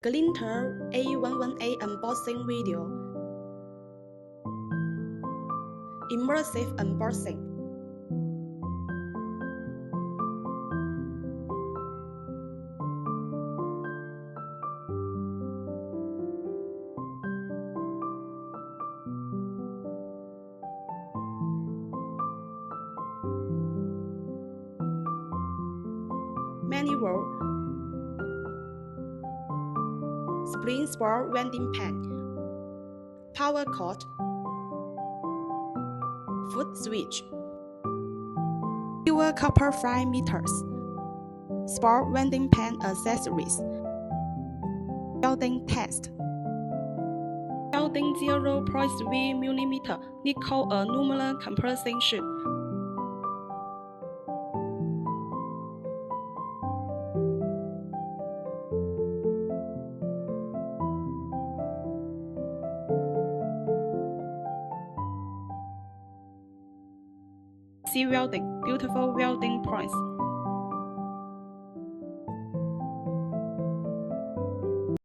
Glinter A11A unboxing video. Immersive unboxing. Manual. Spring sport welding pan. Power cord. Foot switch. Dual copper fry meters. Sport welding pan accessories. Welding test. Welding 0.3 mm nickel aluminum compression sheet. See welding, beautiful welding price.